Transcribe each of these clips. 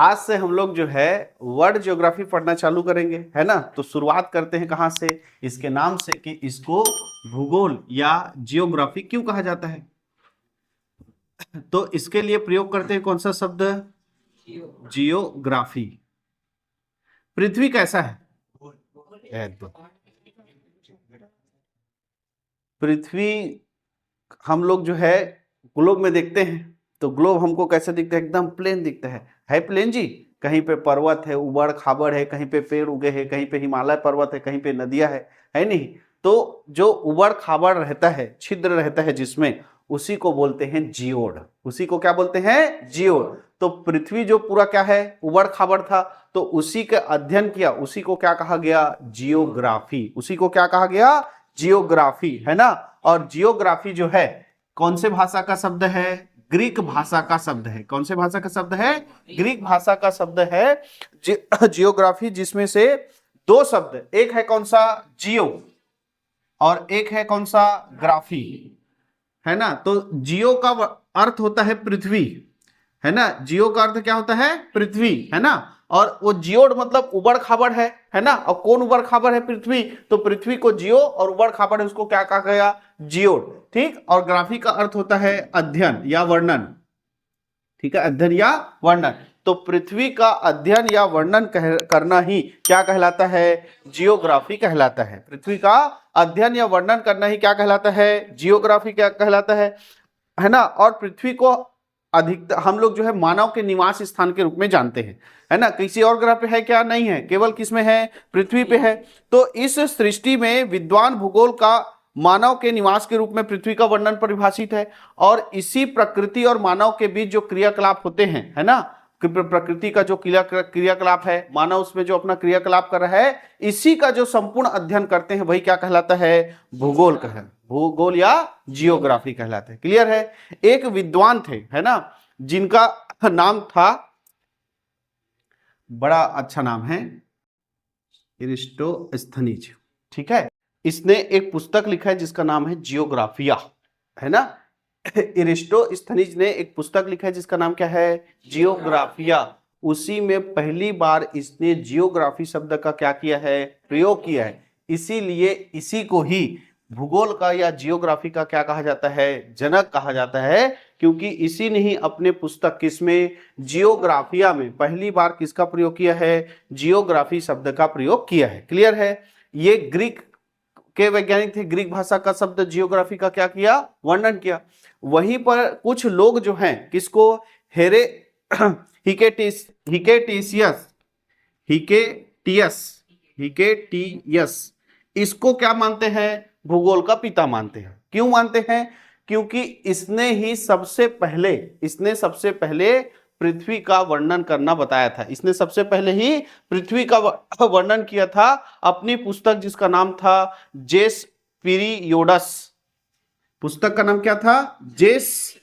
आज से हम लोग जो है वर्ल्ड ज्योग्राफी पढ़ना चालू करेंगे, है ना। तो शुरुआत करते हैं कहाँ से, इसके नाम से कि इसको भूगोल या जियोग्राफी क्यों कहा जाता है। तो इसके लिए प्रयोग करते हैं कौन सा शब्द, जियोग्राफी। पृथ्वी कैसा है, पृथ्वी हम लोग जो है ग्लोब में देखते हैं, तो ग्लोब हमको कैसे दिखता है, एकदम प्लेन दिखता है प्लेन जी। कहीं पे पर्वत है, उबड़ खाबड़ है, कहीं पे पेड़ उगे हैं, कहीं पे हिमालय पर्वत है, कहीं पे नदियां है नहीं। तो जो उबड़ खाबड़ रहता है, छिद्र रहता है जिसमें, उसी को बोलते हैं जियोड। उसी को क्या बोलते हैं, जियोड। तो पृथ्वी जो पूरा क्या है, उबड़ खाबड़ था, तो उसी का अध्ययन किया, उसी को क्या कहा गया, जियोग्राफी। उसी को क्या कहा गया, जियोग्राफी, है ना। और जियोग्राफी जो है कौन से भाषा का शब्द है, ग्रीक भाषा का शब्द है। कौन से भाषा का शब्द है, ग्रीक भाषा का शब्द है जियोग्राफी, जिसमें से दो शब्द, एक है कौन सा, जियो, और एक है कौन सा, ग्राफी, है ना। तो जियो का अर्थ होता है पृथ्वी, है ना। जियो का अर्थ क्या होता है, पृथ्वी, है ना। और वो जियोड मतलब उबड़ खाबड़ है ना। और कौन उबड़ खाबड़ है, पृथ्वी। तो पृथ्वी को जियो और उबड़ खाबड़ है उसको क्या कहा गया, जियोड, ठीक। और ग्राफी का अर्थ होता है अध्ययन या वर्णन, ठीक है, अध्ययन या वर्णन। तो पृथ्वी का अध्ययन या वर्णन करना ही क्या कहलाता है, जियोग्राफी कहलाता है। पृथ्वी का अध्ययन या वर्णन करना ही क्या कहलाता है, जियोग्राफी क्या कहलाता है ना। और पृथ्वी को अधिकतर हम लोग जो है मानव के निवास स्थान के रूप में जानते हैं, है ना। किसी और ग्रह पे है क्या, नहीं है, केवल किस में है, पृथ्वी पे है। तो इस सृष्टि में विद्वान भूगोल का मानव के निवास के रूप में पृथ्वी का वर्णन परिभाषित है। और इसी प्रकृति और मानव के बीच जो क्रियाकलाप होते हैं, है ना, प्रकृति का जो क्रियाकलाप है, मानव उसमें जो अपना क्रियाकलाप कर रहा है, इसी का जो संपूर्ण अध्ययन करते हैं वही क्या कहलाता है, भूगोल कहलाता है, भूगोल या जियोग्राफी कहलाते हैं। क्लियर है। एक विद्वान थे, है ना, जिनका नाम था, बड़ा अच्छा नाम है, इरिस्टोस्थनीज, ठीक है। इसने एक पुस्तक लिखा है जिसका नाम है जियोग्राफिया, है ना। इरिस्टोस्थनीज ने एक पुस्तक लिखा है जिसका नाम क्या है, जियोग्राफिया। उसी में पहली बार इसने जियोग्राफी शब्द का क्या किया है, प्रयोग किया है। इसीलिए इसी को ही भूगोल का या जियोग्राफी का क्या कहा जाता है, जनक कहा जाता है। क्योंकि इसी ने ही अपने पुस्तक किसमें, जियोग्राफिया में पहली बार किसका प्रयोग किया है, जियोग्राफी शब्द का प्रयोग किया है। क्लियर है। ये ग्रीक के वैज्ञानिक थे, ग्रीक भाषा का शब्द जियोग्राफी का क्या किया, वर्णन किया। वहीं पर कुछ लोग जो हैं, किसको, हिकेटियस, इसको क्या मानते हैं, भूगोल का पिता मानते हैं। क्यों मानते हैं, क्योंकि इसने सबसे पहले पृथ्वी का वर्णन करना बताया था। इसने सबसे पहले ही पृथ्वी का वर्णन किया था अपनी पुस्तक जिसका नाम था जेस पीरियोडस। पुस्तक का नाम क्या था, जेस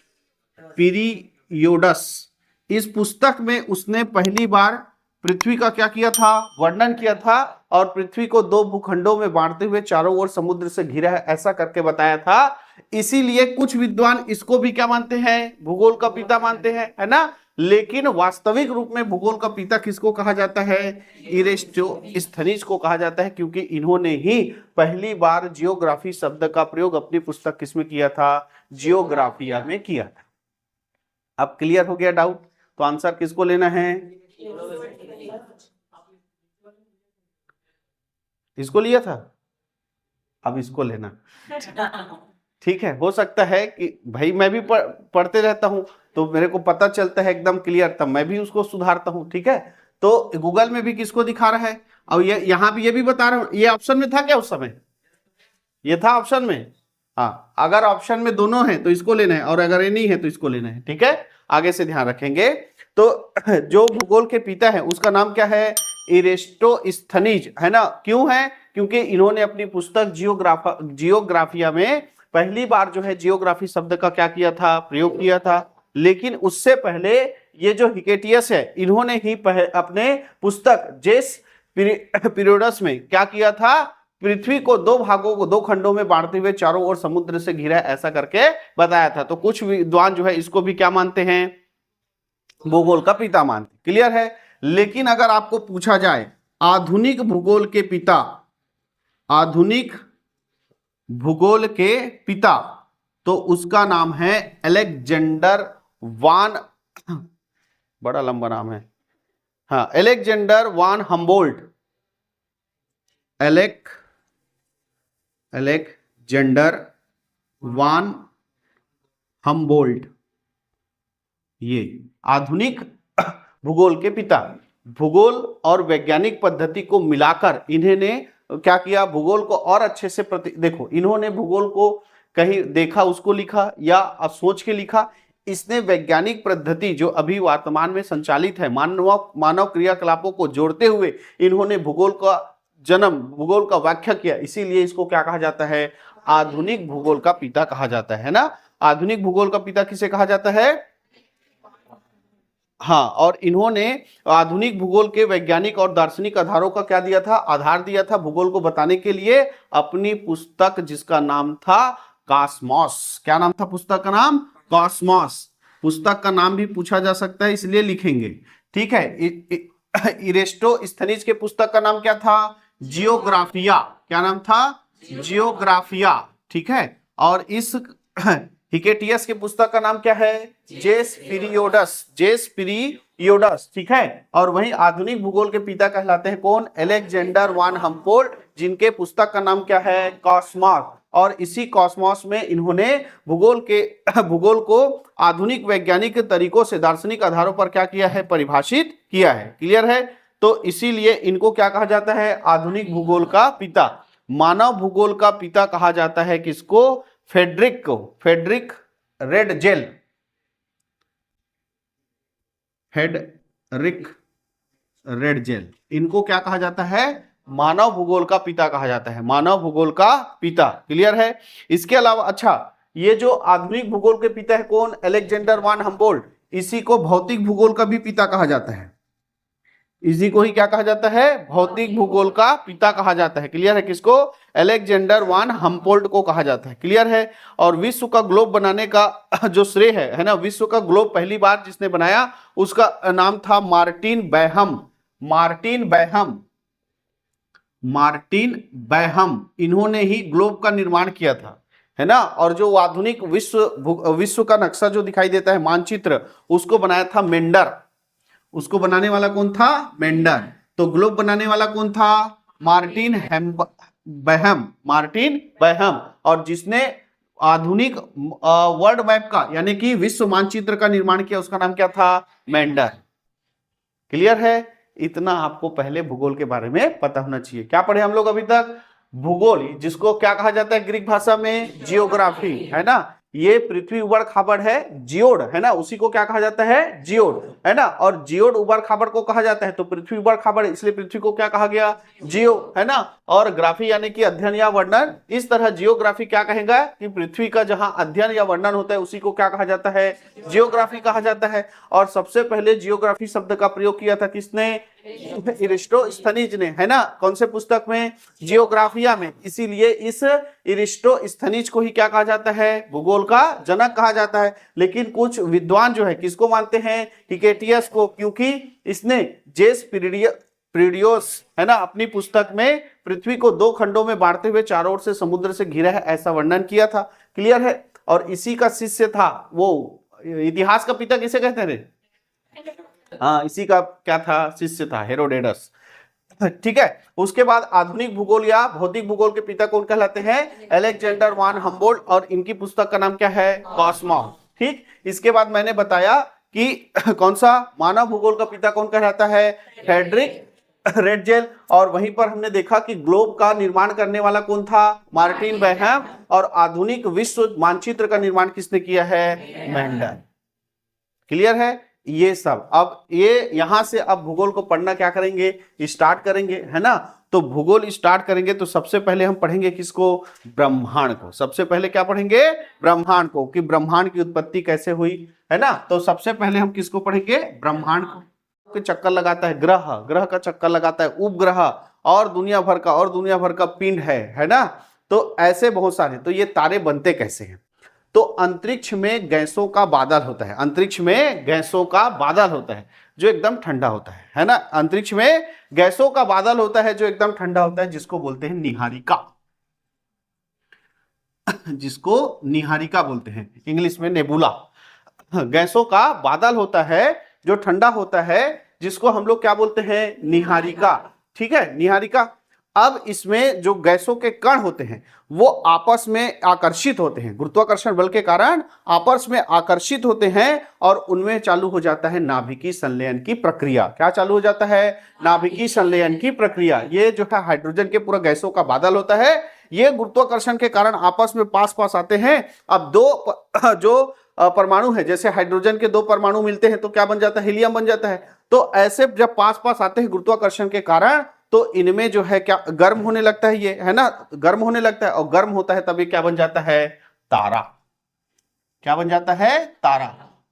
पीरियोडस। इस पुस्तक में उसने पहली बार पृथ्वी का क्या किया था, वर्णन किया था। और पृथ्वी को दो भूखंडों में बांटते हुए चारों ओर समुद्र से घिरा है, ऐसा करके बताया था। इसीलिए कुछ विद्वान इसको भी क्या मानते हैं, भूगोल का पिता मानते हैं, है ना। लेकिन वास्तविक रूप में भूगोल का पिता किसको कहा जाता है, इरेस्टोस्थनीज को कहा जाता है। क्योंकि इन्होंने ही पहली बार जियोग्राफी शब्द का प्रयोग अपनी पुस्तक किसमें किया था, जियोग्राफिया में किया था। अब क्लियर हो गया डाउट। तो आंसर किसको लेना है, इसको लिया था, अब इसको लेना, ठीक है। हो सकता है कि भाई मैं भी पढ़ते रहता हूं तो मेरे को पता चलता है एकदम क्लियर, तब मैं भी उसको सुधारता हूं, ठीक है। तो गूगल में भी किसको दिखा रहा है, और ये यहां भी ये भी बता रहा हूं। ये ऑप्शन में था क्या उस समय, ये था ऑप्शन में, हाँ। अगर ऑप्शन में दोनों है तो इसको लेना है, और अगर ये नहीं है तो इसको लेना है, ठीक है। आगे से ध्यान रखेंगे। तो जो भूगोल के पिता है उसका नाम क्या है, इरेस्टोस्थनीज, है ना। क्यों है, क्योंकि इन्होंने अपनी पुस्तक जियोग्राफिया में पहली बार जो है जियोग्राफी शब्द का क्या किया था, प्रयोग किया था। लेकिन उससे पहले ये जो हिकेटियस है, इन्होंने ही अपने पुस्तक जेस पीरियोडस में क्या किया था, पृथ्वी को दो भागों को, दो खंडों में बांटते हुए चारों ओर समुद्र से घिरा, ऐसा करके बताया था। तो कुछ विद्वान जो है इसको भी क्या मानते हैं, भूगोल का पिता मानते। क्लियर है। लेकिन अगर आपको पूछा जाए आधुनिक भूगोल के पिता, आधुनिक भूगोल के पिता, तो उसका नाम है अलेक्जेंडर वान, बड़ा लंबा नाम है, हाँ, अलेक्जेंडर वान हम्बोल्ट, अलेक्जेंडर वान हम्बोल्ट, ये आधुनिक भूगोल के पिता। भूगोल और वैज्ञानिक पद्धति को मिलाकर इन्होंने क्या किया, भूगोल को और अच्छे से देखो, इन्होंने भूगोल को कहीं देखा उसको लिखा या सोच के लिखा। इसने वैज्ञानिक पद्धति जो अभी वर्तमान में संचालित है, मानव क्रियाकलापों को जोड़ते हुए इन्होंने भूगोल का जन्म, भूगोल का व्याख्या किया। इसीलिए इसको क्या कहा जाता है, आधुनिक भूगोल का पिता कहा जाता है ना। आधुनिक भूगोल का पिता किसे कहा जाता है, हाँ। और इन्होंने आधुनिक भूगोल के वैज्ञानिक और दार्शनिक आधारों का क्या दिया था, आधार दिया था भूगोल को बताने के लिए, अपनी पुस्तक जिसका नाम था कॉस्मोस। क्या नाम था पुस्तक का नाम, कॉस्मोस। पुस्तक का नाम भी पूछा जा सकता है, इसलिए लिखेंगे, ठीक है। इरेस्टोस्थनीज के पुस्तक का नाम क्या था, जियोग्राफिया। क्या नाम था, जियोग्राफिया, ठीक है। और इस हिकेटियस के पुस्तक का नाम क्या है, जेसपीरियोडस, जेसपीरियोडस, ठीक है। और वहीं आधुनिक भूगोल के पिता कहलाते हैं कौन, अलेक्जेंडर वान हम्बोल्ट, जिनके पुस्तक का नाम क्या है, कॉस्मोस। और इसी कॉस्मोस में इन्होंने भूगोल को आधुनिक वैज्ञानिक तरीकों से दार्शनिक आधारों पर क्या किया है, परिभाषित किया है। क्लियर है। तो इसीलिए इनको क्या कहा जाता है, आधुनिक भूगोल का पिता। मानव भूगोल का पिता कहा जाता है किसको, फेडरिक को, फेडरिक रेडजेल, फेडरिक रेडजेल, इनको क्या कहा जाता है, मानव भूगोल का पिता कहा जाता है, मानव भूगोल का पिता। क्लियर है। इसके अलावा अच्छा, ये जो आधुनिक भूगोल के पिता है कौन, अलेक्जेंडर वान हम्बोल्ट, इसी को भौतिक भूगोल का भी पिता कहा जाता है। इसी को ही क्या कहा जाता है, भौतिक भूगोल का पिता कहा जाता है। क्लियर है। किसको, अलेक्जेंडर वान हम्बोल्ट को कहा जाता है। क्लियर है। और विश्व का ग्लोब बनाने का जो श्रेय है ना, विश्व का ग्लोब पहली बार जिसने बनाया उसका नाम था मार्टिन बैहम, मार्टिन बैहम, मार्टिन बैहम, इन्होंने ही ग्लोब का निर्माण किया था, है ना। और जो आधुनिक विश्व का नक्शा जो दिखाई देता है, मानचित्र, उसको बनाया था मेंडर। उसको बनाने वाला कौन था, मेंडर। तो ग्लोब बनाने वाला कौन था, मार्टिन बैहम, मार्टिन बैहम। और जिसने आधुनिक वर्ल्ड मैप का यानी कि विश्व मानचित्र का निर्माण किया, उसका नाम क्या था, मेंडर। क्लियर है। इतना आपको पहले भूगोल के बारे में पता होना चाहिए। क्या पढ़े हम लोग अभी तक, भूगोल, जिसको क्या कहा जाता है ग्रीक भाषा में, जियोग्राफी, है ना। ये पृथ्वी उबड़ खाबड़ है, जियोड, है ना, उसी को क्या कहा जाता है, जियोड, है ना। और जियोड उबड़ खाबड़ को कहा जाता है, तो पृथ्वी उबड़ खाबड़, इसलिए पृथ्वी को क्या कहा गया, जियो, है ना। और ग्राफी यानी कि अध्ययन या वर्णन, इस तरह जियोग्राफी क्या कहेगा कि पृथ्वी का जहां अध्ययन या वर्णन होता है उसी को क्या कहा जाता है, जियोग्राफी कहा जाता है। और सबसे पहले जियोग्राफी शब्द का प्रयोग किया था किसने, इरिस्टोस्थनीज ने, है ना। कौन से पुस्तक में, जियोग्राफिया में। इसीलिए इस इरिस्टोस्थनीज को ही क्या कहा जाता है, भूगोल का जनक कहा जाता है। लेकिन कुछ विद्वान जो है किसको मानते हैं, हिकेटियस को, क्योंकि इसने जेसपीरियोडस, है ना, अपनी पुस्तक में पृथ्वी को 2 खंडों में बांटते हुए चारों ओर से समुद्र से घिरा है ऐसा वर्णन किया था। क्लियर है। और इसी का शिष्य था वो, इतिहास का पिता किसे कहते थे, हाँ, इसी का क्या था, शिष्य था, हेरोडेटस। ठीक है। उसके बाद आधुनिक भूगोल या भौतिक भूगोल के पिता कौन कहलाते हैं, अलेक्जेंडर वान हम्बोल्ट, और इनकी पुस्तक का नाम क्या है, कॉस्मोस। ठीक। इसके बाद मैंने बताया कि कौन सा मानव भूगोल का पिता कौन कहलाता है, फेडरिक रेडजेल। और वहीं पर हमने देखा कि ग्लोब का निर्माण करने वाला कौन था, मार्टिन बैहम। और आधुनिक विश्व मानचित्र का निर्माण किसने किया है, मेंडल। क्लियर है। ये सब अब ये यहां से अब भूगोल को पढ़ना क्या करेंगे, स्टार्ट करेंगे, है ना। तो भूगोल स्टार्ट करेंगे तो सबसे पहले हम पढ़ेंगे किसको, ब्रह्मांड को। सबसे पहले क्या पढ़ेंगे, ब्रह्मांड को, कि ब्रह्मांड की उत्पत्ति कैसे हुई, है ना। तो सबसे पहले हम किसको पढ़ेंगे, ब्रह्मांड को। चक्कर लगाता है ग्रह, ग्रह का चक्कर लगाता है उपग्रह, और दुनिया भर का पिंड है ना। तो ऐसे बहुत सारे। तो ये तारे बनते कैसे हैं, तो अंतरिक्ष में गैसों का बादल होता है, अंतरिक्ष में गैसों का बादल होता है। जो एकदम ठंडा होता है ना। अंतरिक्ष में गैसों का बादल होता है जो एकदम ठंडा होता है, जिसको बोलते हैं निहारिका, जिसको निहारिका बोलते हैं, इंग्लिश में नेबुला। गैसों का बादल होता है जो ठंडा होता है, जिसको हम लोग क्या बोलते हैं, निहारिका। ठीक है, निहारिका। अब इसमें जो गैसों के कण होते हैं वो आपस में आकर्षित होते हैं, गुरुत्वाकर्षण बल के कारण आपस में आकर्षित होते हैं और उनमें चालू हो जाता है नाभिकीय संलयन की प्रक्रिया। क्या चालू हो जाता है, नाभिकीय संलयन की प्रक्रिया। ये जो है हाइड्रोजन के पूरा गैसों का बादल होता है, ये गुरुत्वाकर्षण के कारण आपस में पास पास आते हैं। अब जो परमाणु है, जैसे हाइड्रोजन के 2 परमाणु मिलते हैं तो क्या बन जाता है, हीलियम बन जाता है। तो ऐसे जब पास पास आते हैं गुरुत्वाकर्षण के कारण, तो इनमें जो है क्या गर्म होने लगता है, ये है ना, गर्म होने लगता है, और गर्म होता है तभी क्या बन जाता है, तारा। क्या बन जाता है, तारा।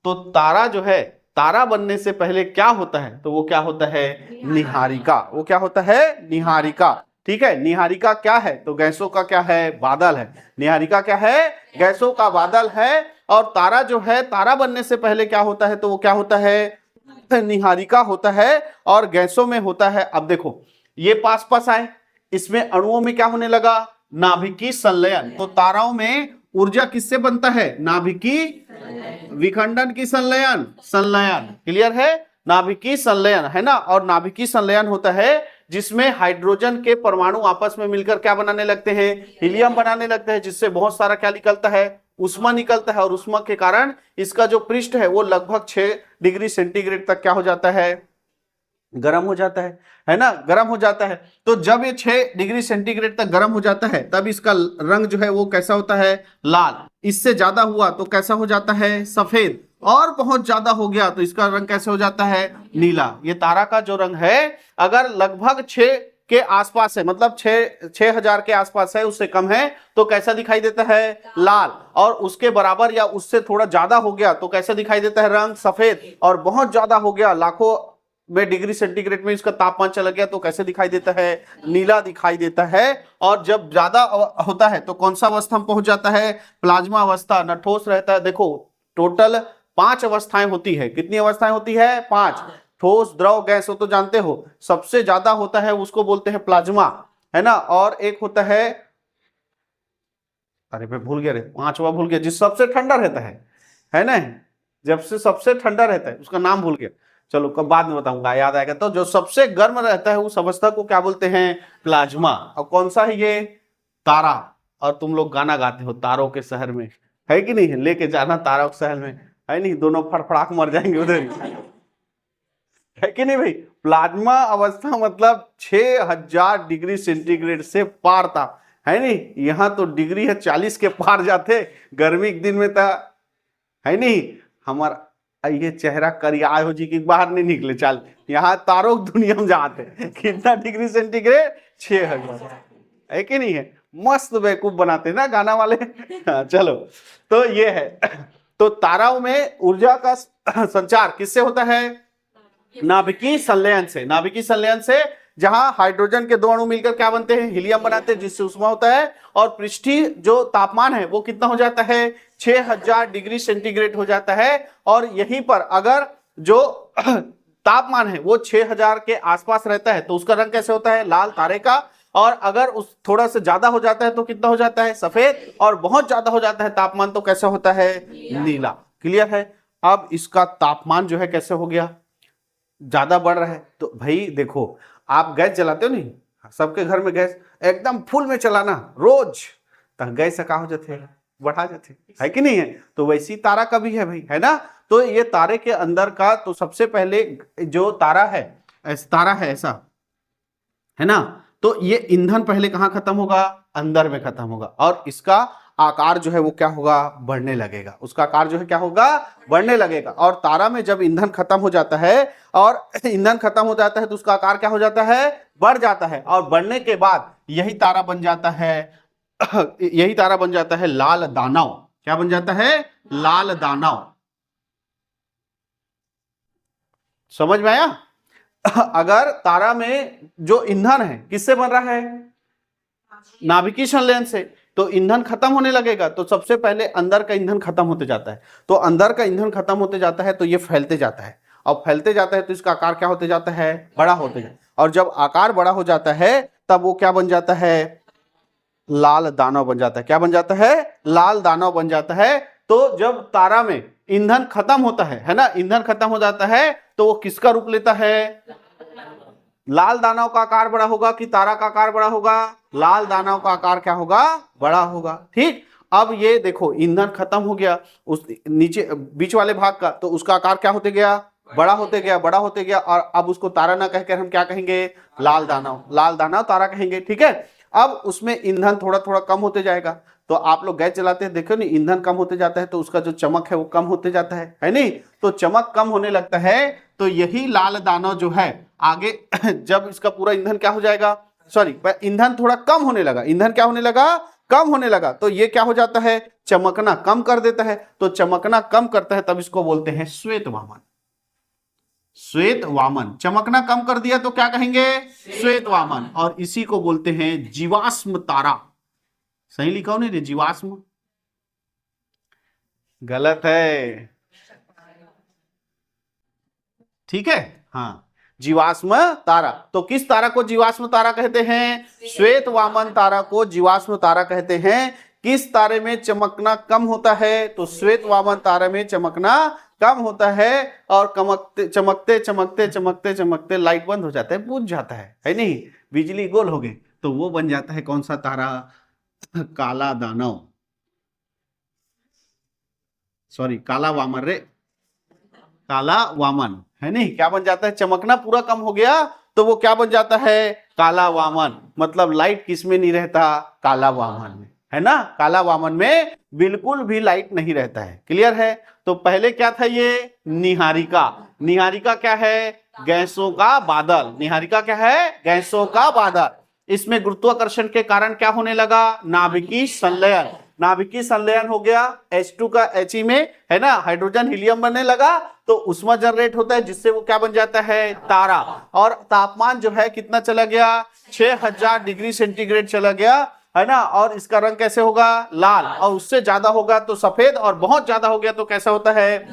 तो तारा जो है, तारा बनने से पहले क्या होता है, तो वो क्या होता है, निहारिका। वो क्या होता है, निहारिका। ठीक है, निहारिका क्या है, तो गैसों का क्या है, बादल है। निहारिका क्या है, गैसों का बादल है। और तारा जो है, तारा बनने से पहले क्या होता है, तो वो क्या होता है, निहारिका होता है और गैसों में होता है। अब देखो ये पास पास आए, इसमें अणुओं में क्या होने लगा, नाभिकीय संलयन। तो ताराओं में ऊर्जा किससे बनता है, नाभिकीय विखंडन की संलयन। क्लियर है, नाभिकीय संलयन है ना। और नाभिकीय संलयन होता है जिसमें हाइड्रोजन के परमाणु आपस में मिलकर क्या बनाने लगते हैं, हीलियम बनाने लगते हैं, जिससे बहुत सारा क्या निकलता है, उष्मा निकलता है। और उष्मा के कारण इसका जो पृष्ठ है वो लगभग 6 डिग्री सेंटीग्रेड तक क्या हो जाता है, गर्म हो जाता है ना, गर्म हो जाता है। तो जब ये 6 डिग्री सेंटीग्रेड तक गर्म हो जाता है, तब इसका रंग जो है वो कैसा होता है, लाल। इससे ज्यादा हुआ तो कैसा हो जाता है, सफेद। और बहुत ज्यादा हो गया तो इसका रंग कैसे हो जाता है, नीला। ये तारा का जो रंग है, अगर लगभग 6 के आसपास है, मतलब 6000 के आसपास है, उससे कम है तो कैसा दिखाई देता है, लाल। और उसके बराबर या उससे थोड़ा ज्यादा हो गया तो कैसा दिखाई देता है, रंग सफेद। और बहुत ज्यादा हो गया, लाखों में डिग्री सेंटीग्रेड में इसका तापमान चला गया तो कैसे दिखाई देता है, नीला दिखाई देता है। और जब ज्यादा होता है तो कौन सा अवस्था में पहुंच जाता है, प्लाज्मा अवस्था, न ठोस रहता है। देखो टोटल 5 अवस्थाएं होती है। कितनी अवस्थाएं होती है, 5। ठोस, द्रव, गैस, वो तो जानते हो। सबसे ज्यादा होता है उसको बोलते हैं प्लाज्मा, है ना। और एक होता है, अरे मैं भूल गया रे, 5वां भूल गया, जिस सबसे ठंडा रहता है ना, जब से सबसे ठंडा रहता है उसका नाम भूल गया, चलो कब बाद में बताऊंगा, याद आएगा। तो जो सबसे गर्म रहता है उस अवस्था को क्या बोलते हैं, प्लाज्मा। और कौन सा है ये, तारा। और तुम लोग गाना गाते हो तारों के शहर में, है कि नहीं, लेके जाना तारों के शहर में, है नहीं, दोनों फड़फड़ाक मर जाएंगे उधर ही, है कि नहीं भाई। प्लाज्मा अवस्था मतलब 6000 डिग्री सेंटीग्रेड से पार था, है नहीं। यहाँ तो डिग्री है 40 के पार जाते गर्मी के दिन में था, है नहीं। हमारा ये चेहरा करिया हो जी की बाहर नहीं निकले, चल यहाँ तारों की दुनिया में जाते कितना डिग्री सेंटीग्रेड, 6000, है कि नहीं है। मस्त बेवकूफ बनाते ना गाना वाले। चलो तो ये है। तो ताराओं में ऊर्जा का संचार किससे होता है, नाभिकीय संलयन से। नाभिकीय संलयन से, जहां हाइड्रोजन के 2 अणु मिलकर क्या बनते हैं, हीलियम बनाते हैं, जिससे उष्मा होता है। और पृष्ठीय जो तापमान है वो कितना हो जाता है, 6000 डिग्री सेंटीग्रेड हो जाता है। और यहीं पर अगर जो तापमान है वो 6000 के आसपास रहता है तो उसका रंग कैसे होता है, लाल, तारे का। और अगर उस थोड़ा से ज्यादा हो जाता है तो कितना हो जाता है, सफेद। और बहुत ज्यादा हो जाता है तापमान तो कैसा होता है, नीला। क्लियर है। अब इसका तापमान जो है कैसे हो गया, ज्यादा बढ़ रहा है। तो भाई देखो, आप गैस जलाते हो नहीं, सबके घर में गैस एकदम फुल में चलाना रोज, तो गैस का हो जाते, बढ़ा जाते, है कि नहीं है। तो वैसी तारा का भी है भाई, है ना। तो ये तारे के अंदर का, तो सबसे पहले जो तारा है ऐसा, है ना। तो ये ईंधन पहले कहाँ खत्म होगा, अंदर में खत्म होगा। और इसका आकार जो है वो क्या होगा, बढ़ने लगेगा। उसका आकार जो है क्या होगा, बढ़ने लगेगा। और तारा में जब ईंधन खत्म हो जाता है, और ईंधन खत्म हो जाता है तो उसका आकार क्या हो जाता है, बढ़ जाता है। और बढ़ने के बाद यही तारा बन जाता है यही तारा बन जाता है लाल दानव। क्या बन जाता है, लाल दानव। समझ में आया। अगर तारा में जो ईंधन है किससे बन रहा है, नाभिकीय संलयन से, तो ईंधन खत्म होने लगेगा। तो सबसे पहले अंदर का ईंधन खत्म होते जाता है। तो अंदर का ईंधन खत्म होते जाता है तो ये फैलते जाता है। और फैलते जाता है तो इसका आकार क्या होते जाता है, बड़ा होते जाता है। और जब आकार बड़ा हो जाता है तब वो क्या बन जाता है, लाल दानव बन जाता है। क्या बन जाता है, लाल दानव बन जाता है। तो जब तारा में ईंधन खत्म होता है ना, ईंधन खत्म हो जाता है तो वो किसका रूप लेता है, लाल दानव का आकार बड़ा होगा कि तारा का आकार बड़ा होगा, लाल दानव का आकार क्या होगा, बड़ा होगा। ठीक, अब ये देखो ईंधन खत्म हो गया उस नीचे बीच वाले भाग का, तो उसका आकार क्या होते गया, बड़ा होते गया, बड़ा होते गया। और अब उसको तारा ना कहकर हम क्या कहेंगे, लाल दानव, लाल दानव तारा कहेंगे। ठीक है, अब उसमें ईंधन थोड़ा थोड़ा कम होते जाएगा। तो आप लोग गैस जलाते हैं, देखो नहीं, ईंधन कम होते जाता है तो उसका जो चमक है वो कम होते जाता है नहीं। तो चमक कम होने लगता है, तो यही लाल दानव जो है आगे जब इसका पूरा ईंधन क्या हो जाएगा, सॉरी, ईंधन थोड़ा कम होने लगा, ईंधन क्या होने लगा, कम होने लगा, तो ये क्या हो जाता है, चमकना कम कर देता है। तो चमकना कम करता है तब इसको बोलते हैं श्वेत वामन। श्वेत वामन, चमकना कम कर दिया तो क्या कहेंगे, श्वेत वामन। और इसी को बोलते हैं जीवाश्म तारा। सही लिखा हो नहीं, जीवाश्म गलत है, ठीक है, हाँ, जीवाश्म तारा। तो किस तारा को जीवाश्म तारा कहते हैं, श्वेत वामन तारा को जीवाश्म तारा कहते हैं। किस तारे में चमकना कम होता है, तो श्वेत वामन तारे में चमकना कम होता है। और चमकते चमकते चमकते चमकते लाइट बंद हो जाता है, बुझ जाता है नहीं, बिजली गोल हो गई, तो वो बन जाता है कौन सा तारा, काला दानव, सॉरी काला वामन रे, काला वामन है नहीं, क्या बन जाता है, चमकना पूरा कम हो गया तो वो क्या बन जाता है, काला वामन। मतलब लाइट किस में नहीं रहता, काला वामन में, है ना, काला वामन में बिल्कुल भी लाइट नहीं रहता है। क्लियर है। तो पहले क्या था ये, निहारिका। निहारिका क्या है, गैसों का बादल। निहारिका क्या है, गैसों का बादल। इसमें गुरुत्वाकर्षण के कारण क्या होने लगा, नाभिकीय संलयन। नाभिकीय संलयन हो गया, H2 का He में, है ना, हाइड्रोजन हीलियम बनने लगा, तो उष्मा जनरेट होता है जिससे वो क्या बन जाता है, तारा। और तापमान जो है कितना चला गया, 6000 डिग्री सेंटीग्रेड चला गया, है ना। और इसका रंग कैसे होगा, लाल। और उससे ज्यादा होगा तो सफेद, और बहुत ज्यादा हो गया तो कैसा होता है।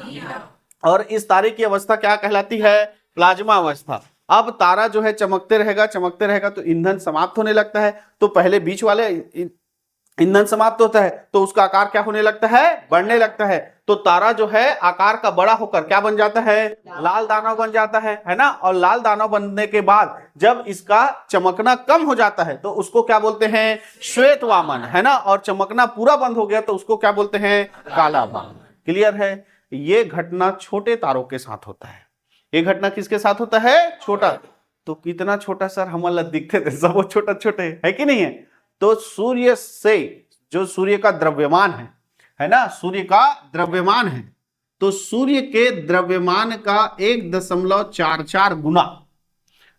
और इस तारे की अवस्था क्या कहलाती है, प्लाज्मा अवस्था। अब तारा जो है चमकते रहेगा, चमकते रहेगा तो ईंधन समाप्त होने लगता है। तो पहले बीच वाले ईंधन समाप्त होता है तो उसका आकार क्या होने लगता है, बढ़ने लगता है। तो तारा जो है आकार का बड़ा होकर क्या बन जाता है, लाल दानव बन जाता है ना। और लाल दानव बनने के बाद जब इसका चमकना कम हो जाता है तो उसको क्या बोलते हैं, श्वेत वामन, है ना। और चमकना पूरा बंद हो गया तो उसको क्या बोलते हैं, काला वामन। क्लियर है। ये घटना छोटे तारों के साथ होता है। ये घटना किसके साथ होता है, छोटा। तो कितना छोटा सर, हम दिखते थे सब छोटा छोटे, है कि नहीं है। तो सूर्य से जो सूर्य का द्रव्यमान है ना, सूर्य का द्रव्यमान है, तो सूर्य के द्रव्यमान का 1.44 गुना,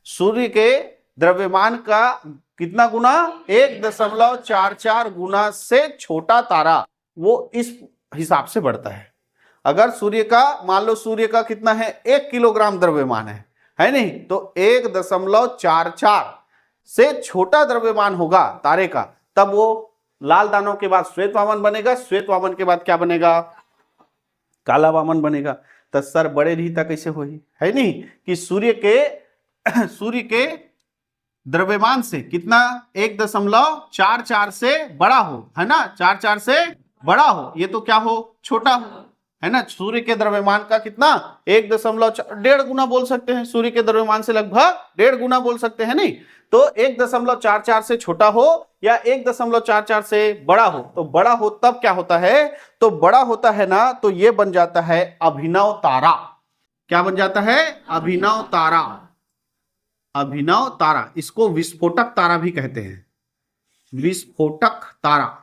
सूर्य के द्रव्यमान का कितना गुना, 1.44 गुना से छोटा तारा वो इस हिसाब से बढ़ता है। अगर सूर्य का मान लो, सूर्य का कितना है, 1 किलोग्राम द्रव्यमान है नहीं, तो 1.44 से छोटा द्रव्यमान होगा तारे का, तब वो लाल दानव के बाद श्वेत वामन बनेगा, श्वेत वामन के बाद क्या बनेगा, काला वामन बनेगा। तो सर बड़े रही तक कैसे होगी, है नहीं, कि सूर्य के द्रव्यमान से कितना, 1.44 से बड़ा हो, है ना, 44 से बड़ा हो, ये तो क्या हो, छोटा हो, है ना। सूर्य के द्रव्यमान का कितना, 1.1.5 गुना बोल सकते हैं, सूर्य के द्रव्यमान से लगभग 1.5 गुना बोल सकते हैं नहीं। तो 1.44 से छोटा हो या 1.44 से बड़ा हो, तो बड़ा हो तब क्या होता है, तो बड़ा होता है ना, तो ये बन जाता है अभिनव तारा। क्या बन जाता है, अभिनव तारा। अभिनव तारा, इसको विस्फोटक तारा भी कहते हैं, विस्फोटक तारा,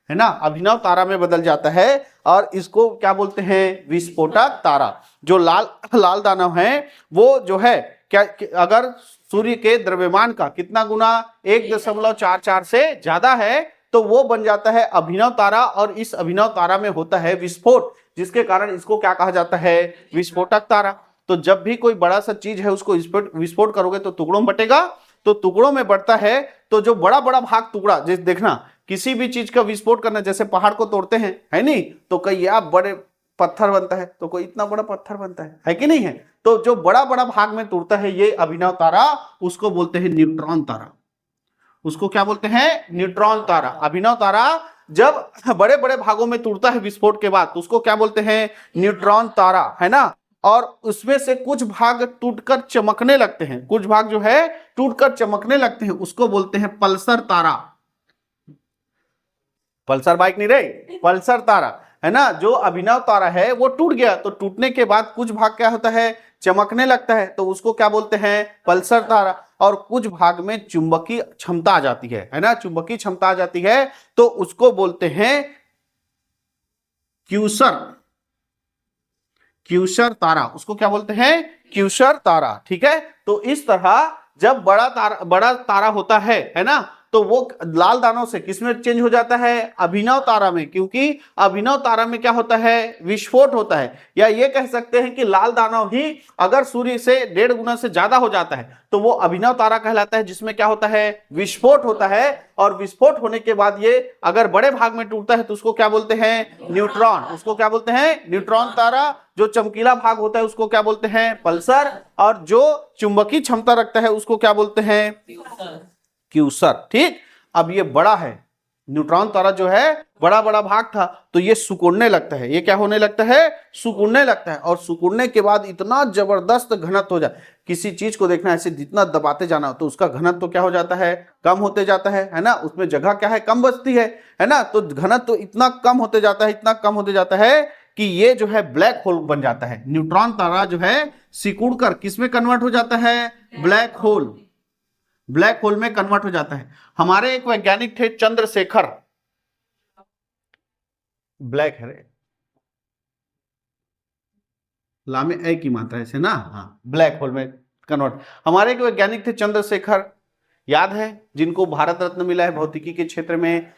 है ना, अभिनव तारा में बदल जाता है। और इसको क्या बोलते हैं, विस्फोटक तारा। जो लाल दानव है वो जो है क्या, अगर सूर्य के द्रव्यमान का कितना गुना, 1.44 से ज्यादा है, तो वो बन जाता है अभिनव तारा। और इस अभिनव तारा में होता है विस्फोट, जिसके कारण इसको क्या कहा जाता है, विस्फोटक तारा। तो जब भी कोई बड़ा सा चीज है उसको विस्फोट करोगे तो टुकड़ों में बटेगा, तो टुकड़ों में बढ़ता है, तो जो बड़ा बड़ा भाग टुकड़ा, जैसे देखना किसी भी चीज का विस्फोट करना, जैसे पहाड़ को तोड़ते हैं, है नहीं, तो कई आप बड़े पत्थर बनता है तो कोई इतना बड़ा पत्थर बनता है कि नहीं है। तो जो बड़ा बड़ा भाग में टूटता है ये अभिनव तारा, उसको बोलते हैं न्यूट्रॉन तारा। उसको क्या बोलते हैं? न्यूट्रॉन तारा। अभिनव तारा जब बड़े बड़े भागों में टूटता है विस्फोट के बाद तो उसको क्या बोलते हैं? न्यूट्रॉन तारा, है ना। और उसमें से कुछ भाग टूटकर चमकने लगते हैं, कुछ भाग जो है टूटकर चमकने लगते हैं, उसको बोलते हैं पल्सर तारा। पल्सर बाइक नहीं रही, पल्सर तारा, है ना। जो अभिनव तारा है वो टूट गया तो टूटने के बाद कुछ भाग क्या होता है? चमकने लगता है, तो उसको क्या बोलते हैं? पल्सर तारा। और कुछ भाग में चुंबकीय क्षमता आ जाती है ना, चुंबकीय क्षमता आ जाती है तो उसको बोलते हैं क्यूसर, क्यूसर तारा। उसको क्या बोलते हैं? क्यूसर तारा। ठीक है। तो इस तरह जब बड़ा तारा होता है ना, तो वो लाल दानों से किसमें चेंज हो जाता है? अभिनव तारा में, क्योंकि अभिनव तारा में क्या होता है? विस्फोट होता है। या ये कह सकते हैं कि लाल दानव ही अगर सूर्य से 1.5 गुना से ज्यादा हो जाता है तो वो अभिनव तारा कहलाता है, जिसमें क्या होता है? विस्फोट होता है। और विस्फोट होने के बाद ये अगर बड़े भाग में टूटता है तो उसको क्या बोलते हैं? न्यूट्रॉन। उसको क्या बोलते हैं? न्यूट्रॉन तारा। जो चमकीला भाग होता है उसको क्या बोलते हैं? पल्सर। और जो चुंबकीय क्षमता रखता है उसको क्या बोलते हैं? क्यूसर। ठीक। अब ये बड़ा है, न्यूट्रॉन तारा जो है बड़ा बड़ा भाग था तो ये सिकुड़ने लगता है। ये क्या होने लगता है? सिकुड़ने लगता है। और सिकुड़ने के बाद इतना जबरदस्त घनत्व हो जाए, किसी चीज को देखना ऐसे जितना दबाते जाना तो उसका घनत्व तो क्या हो जाता है? कम होते जाता है ना। उसमें जगह क्या है? कम बचती है ना। तो घनत्व तो इतना कम होते जाता है, इतना कम होते जाता है कि ये जो है ब्लैक होल बन जाता है। न्यूट्रॉन तारा जो है सिकुड़कर किसमें कन्वर्ट हो जाता है? ब्लैक होल, ब्लैक होल में कन्वर्ट हो जाता है। हमारे एक वैज्ञानिक थे चंद्रशेखर, ब्लैक है रे, लामे ए की मात्रा ऐसे ना, हाँ, ब्लैक होल में कन्वर्ट। हमारे एक वैज्ञानिक थे चंद्रशेखर, याद है, जिनको भारत रत्न मिला है भौतिकी के क्षेत्र में।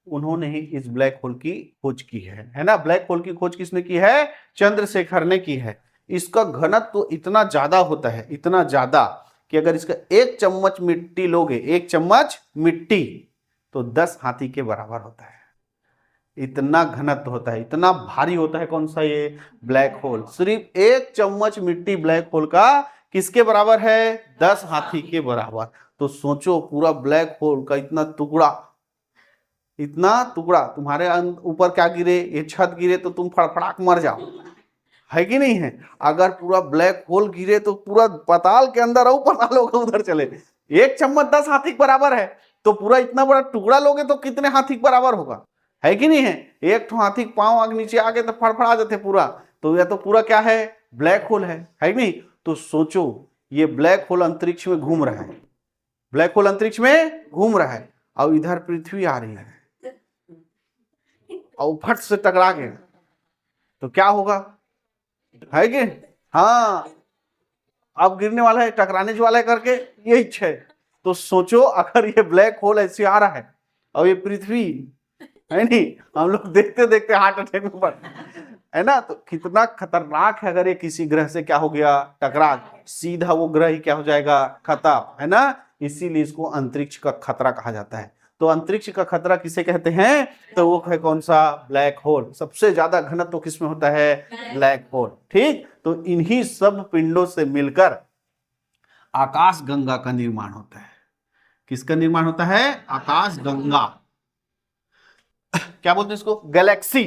उन्होंने ही इस ब्लैक होल की खोज की है ना। ब्लैक होल की खोज किसने की है? चंद्रशेखर ने की है। इसका घनत्व तो इतना ज्यादा होता है, इतना ज्यादा कि अगर इसका 1 चम्मच मिट्टी लोगे, 1 चम्मच मिट्टी, तो 10 हाथी के बराबर होता है। इतना घनत्व होता है, इतना भारी होता है। कौन सा? ये ब्लैक होल। सिर्फ 1 चम्मच मिट्टी ब्लैक होल का किसके बराबर है? 10 हाथी के बराबर। तो सोचो पूरा ब्लैक होल का इतना टुकड़ा, इतना टुकड़ा तुम्हारे ऊपर क्या गिरे, ये छत गिरे तो तुम फड़फड़ाक मर जाओ, है कि नहीं है। अगर पूरा ब्लैक होल गिरे तो पूरा पाताल के अंदर और पाताल होगा उधर चले। 1 चम्मच 10 हाथी के बराबर है, तो पूरा इतना बड़ा टुकड़ा लोगे तो कितने हाथी के बराबर होगा, है कि नहीं है। एक तो हाथी के पांव आगे नीचे आगे तो फड़फड़ा जाते पूरा। तो यह तो पूरा क्या है? ब्लैक होल है कि नहीं। तो सोचो ये ब्लैक होल अंतरिक्ष में घूम रहा है, ब्लैक होल अंतरिक्ष में घूम रहा है और इधर पृथ्वी आ रही है और फट से टकरा गए तो क्या होगा, है कि? हाँ, अब गिरने वाला है, टकराने वाला है करके यही है। तो सोचो अगर ये ब्लैक होल ऐसे आ रहा है और ये पृथ्वी, है नहीं, हम लोग देखते देखते हार्ट अटैक में पड़, है ना। तो कितना खतरनाक है। अगर ये किसी ग्रह से क्या हो गया? टकरा, सीधा वो ग्रह ही क्या हो जाएगा? खत्म, है ना। इसीलिए इसको अंतरिक्ष का खतरा कहा जाता है। तो अंतरिक्ष का खतरा किसे कहते हैं? तो वो है कौन सा? Black hole. सबसे ज्यादा घनत्व तो किसमें होता है? Black hole. ठीक। तो इन्हीं सब पिंडों से मिलकर आकाश गंगा का निर्माण होता है। किसका निर्माण होता है? आकाश गंगा। क्या बोलते हैं इसको? गैलेक्सी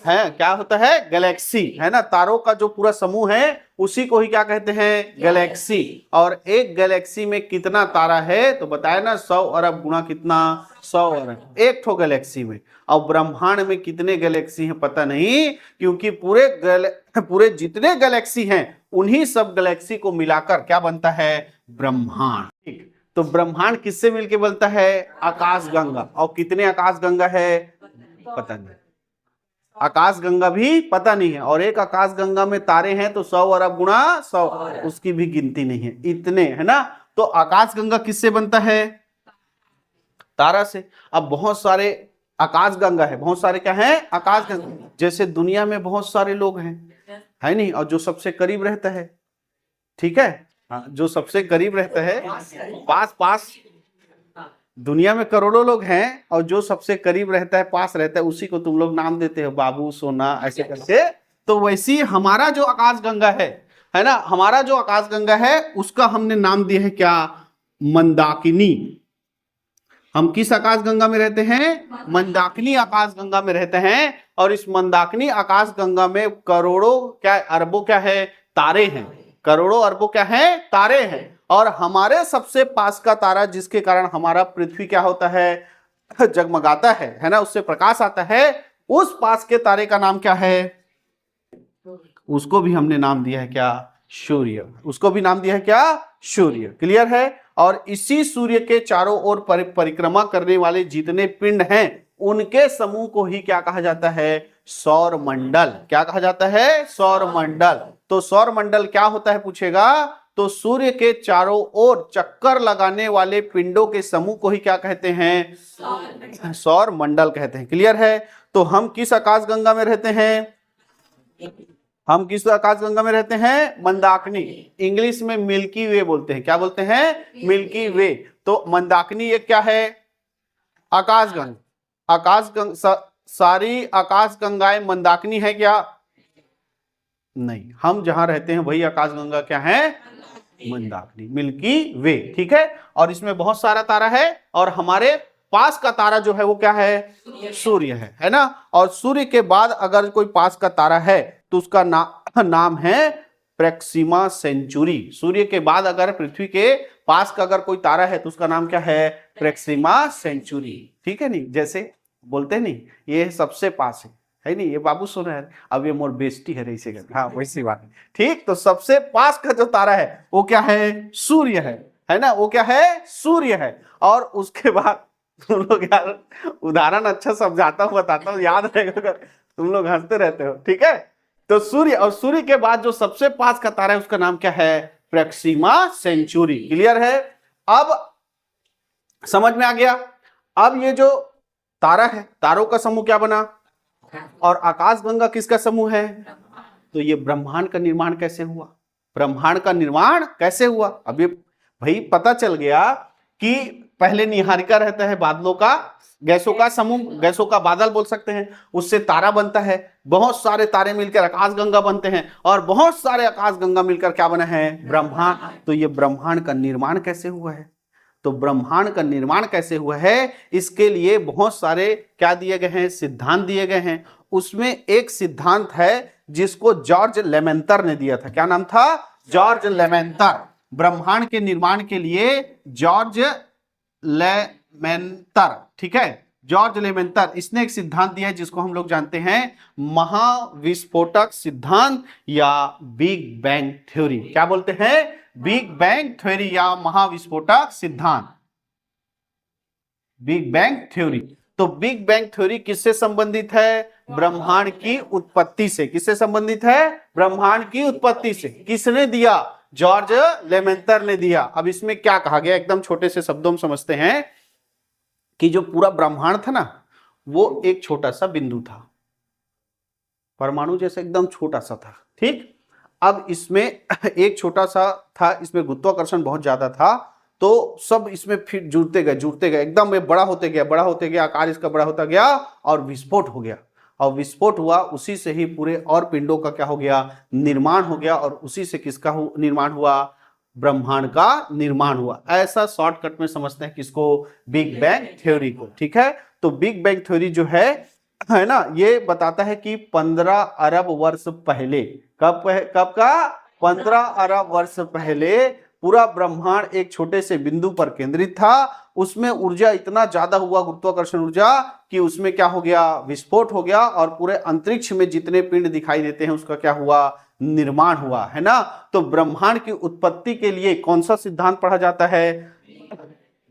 है। क्या होता है? गैलेक्सी, है ना। तारों का जो पूरा समूह है उसी को ही क्या कहते हैं? गैलेक्सी। और एक गैलेक्सी में कितना तारा है? तो बताया ना, 100 अरब गुना कितना? 100 अरब, एक ठो गैलेक्सी में। और ब्रह्मांड में कितने गैलेक्सी हैं पता नहीं, क्योंकि पूरे जितने गैलेक्सी हैं उन्हीं सब गैलेक्सी को मिलाकर क्या बनता है? ब्रह्मांड। ठीक। तो ब्रह्मांड किससे मिलके बनता है? आकाश गंगा। और कितने आकाश गंगा है? पता नहीं, आकाश गंगा भी पता नहीं है। और एक आकाश गंगा में तारे हैं तो 100 अरब गुणा 100, उसकी भी गिनती नहीं है, इतने, है ना। तो आकाश गंगा किससे बनता है? तारा से। अब बहुत सारे आकाश गंगा है, बहुत सारे क्या है? आकाश गंगा। जैसे दुनिया में बहुत सारे लोग हैं, है नहीं, और जो सबसे करीब रहता है, ठीक है, जो सबसे करीब रहता है, पास दुनिया में करोड़ों लोग हैं और जो सबसे करीब रहता है, पास रहता है, उसी को तुम लोग नाम देते हो बाबू, सोना, ऐसे करके तो वैसे ही हमारा जो आकाशगंगा है ना, हमारा जो आकाशगंगा है उसका हमने नाम दिया है क्या, मंदाकिनी। हम किस आकाशगंगा में रहते हैं, मंदाकिनी आकाशगंगा में रहते हैं। और इस मंदाकिनी आकाशगंगा में करोड़ों क्या अरबों क्या है, तारे हैं। करोड़ों अरबों क्या है, तारे हैं। और हमारे सबसे पास का तारा जिसके कारण हमारा पृथ्वी क्या होता है, जगमगाता है ना, उससे प्रकाश आता है, उस पास के तारे का नाम क्या है, उसको भी हमने नाम दिया है क्या, सूर्य। उसको भी नाम दिया है क्या, सूर्य। क्लियर है। और इसी सूर्य के चारों ओर परिक्रमा करने वाले जितने पिंड हैं उनके समूह को ही क्या कहा जाता है, सौर मंडल। क्या कहा जाता है, सौर मंडल। तो सौर मंडल क्या होता है पूछेगा, तो सूर्य के चारों ओर चक्कर लगाने वाले पिंडों के समूह को ही क्या कहते हैं, सौर मंडल कहते हैं। क्लियर है। तो हम किस आकाशगंगा में रहते हैं, हम किस आकाशगंगा में रहते हैं, मंदाकिनी। इंग्लिश में मिल्की वे बोलते हैं। क्या बोलते हैं, मिल्की वे। तो मंदाकिनी ये क्या है, आकाशगंगा। आकाशगंगा सारी आकाशगंगाएं मंदाकिनी है क्या, नहीं। हम जहां रहते हैं वही आकाशगंगा क्या है, मंदाकिनी, मिल्की वे। ठीक है। और इसमें बहुत सारा तारा है और हमारे पास का तारा जो है वो क्या है, सूर्य है ना। और सूर्य के बाद अगर कोई पास का तारा है तो उसका नाम है प्रेक्सिमा सेंचुरी। सूर्य के बाद अगर पृथ्वी के पास का अगर कोई तारा है तो उसका नाम क्या है, प्रेक्सिमा सेंचुरी। ठीक है नहीं, जैसे बोलते नहीं ये सबसे पास है नहीं, ये बाबू सुना है, अब ये मोर बेस्टी है रही से, हाँ वैसी बात है। ठीक। तो सबसे पास का जो तारा है वो क्या है, सूर्य है ना, वो क्या है, सूर्य है। और उसके बाद तुम लोग यार उदाहरण अच्छा समझाता हूँ, बताता हूँ, याद रहेगा अगर तुम लोग हंसते रहते हो। ठीक है। तो सूर्य, और सूर्य के बाद जो सबसे पास का तारा है उसका नाम क्या है, प्रेक्सिमा सेंचुरी। क्लियर है। अब समझ में आ गया। अब ये जो तारा है, तारों का समूह क्या बना, और आकाशगंगा किसका समूह है, तो ये ब्रह्मांड का निर्माण कैसे हुआ, ब्रह्मांड का निर्माण कैसे हुआ। अब ये भाई पता चल गया कि पहले निहारिका रहता है बादलों का, गैसों का समूह, गैसों का बादल बोल सकते हैं, उससे तारा बनता है, बहुत सारे तारे मिलकर आकाशगंगा बनते हैं, और बहुत सारे आकाशगंगा मिलकर क्या बना है, ब्रह्मांड। तो ये ब्रह्मांड का निर्माण कैसे हुआ है, तो ब्रह्मांड का निर्माण कैसे हुआ है, इसके लिए बहुत सारे क्या दिए गए हैं, सिद्धांत दिए गए हैं। उसमें एक सिद्धांत है जिसको जॉर्ज लेमेंतर ने दिया था। क्या नाम था, जॉर्ज लेमेंतर। ब्रह्मांड के निर्माण के लिए जॉर्ज लेमेंतर, ठीक है, जॉर्ज लेमेंतर, इसने एक सिद्धांत दिया है जिसको हम लोग जानते हैं महाविस्फोटक सिद्धांत या बिग बैंग थ्योरी। क्या बोलते हैं, बिग बैंग थ्योरी या महाविस्फोटक सिद्धांत, बिग बैंग थ्योरी। तो बिग बैंग थ्योरी किससे संबंधित है, ब्रह्मांड की उत्पत्ति से। किससे संबंधित है, ब्रह्मांड की उत्पत्ति से। किसने दिया, जॉर्ज लेमेंतर ने दिया। अब इसमें क्या कहा गया, एकदम छोटे से शब्दों में समझते हैं कि जो पूरा ब्रह्मांड था ना वो एक छोटा सा बिंदु था, परमाणु जैसे एकदम छोटा सा था। ठीक। अब इसमें एक छोटा सा था, इसमें गुरुत्वाकर्षण बहुत ज्यादा था, तो सब इसमें फिर जुड़ते गए एकदम ये बड़ा होते गया, आकार इसका बड़ा होता गया और विस्फोट हो गया। और विस्फोट हुआ, उसी से ही पूरे और पिंडों का क्या हो गया, निर्माण हो गया। और उसी से किसका निर्माण हुआ, ब्रह्मांड का निर्माण हुआ। ऐसा शॉर्टकट में समझते हैं किसको, बिग बैंग थ्योरी को। ठीक है। तो बिग बैंग थ्योरी जो है ना, ये बताता है कि 15 अरब वर्ष पहले, कब का 15 अरब वर्ष पहले पूरा ब्रह्मांड एक छोटे से बिंदु पर केंद्रित था। उसमें ऊर्जा इतना ज्यादा हुआ, गुरुत्वाकर्षण ऊर्जा, कि उसमें क्या हो गया, विस्फोट हो गया। और पूरे अंतरिक्ष में जितने पिंड दिखाई देते हैं उसका क्या हुआ, निर्माण हुआ, है ना। तो ब्रह्मांड की उत्पत्ति के लिए कौन सा सिद्धांत पढ़ा जाता है,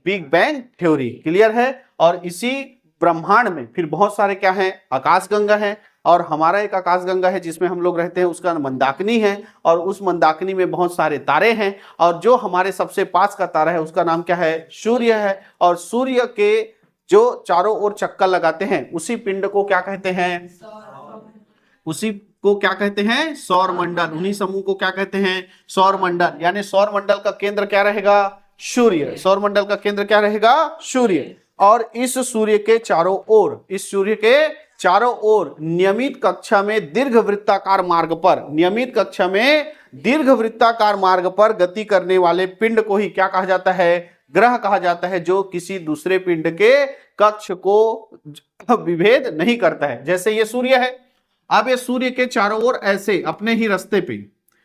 बिग बैंग थ्योरी। क्लियर है। और इसी ब्रह्मांड में फिर बहुत सारे क्या हैं, आकाशगंगा है। और हमारा एक आकाशगंगा है जिसमें हम लोग रहते हैं, उसका मंदाकिनी है। और उस मंदाकिनी में बहुत सारे तारे हैं। और जो हमारे सबसे पास का तारा है उसका नाम क्या है, सूर्य है। और सूर्य के जो चारों ओर चक्कर लगाते हैं उसी पिंड को क्या कहते हैं, उसी को क्या कहते हैं, सौर मंडल। उन्हीं समूह को क्या कहते हैं, सौर मंडल। यानी सौर मंडल का केंद्र क्या रहेगा, सूर्य। सौर मंडल का केंद्र क्या रहेगा, सूर्य। और इस सूर्य के चारों ओर, इस सूर्य के चारों ओर नियमित कक्षा में दीर्घवृत्ताकार मार्ग पर, नियमित कक्षा में दीर्घवृत्ताकार मार्ग पर गति करने वाले पिंड को ही क्या कहा जाता है? ग्रह कहा जाता है, जो किसी दूसरे पिंड के कक्ष को विभेद नहीं करता है। जैसे ये सूर्य है, अब ये सूर्य के चारों ओर ऐसे अपने ही रास्ते पे,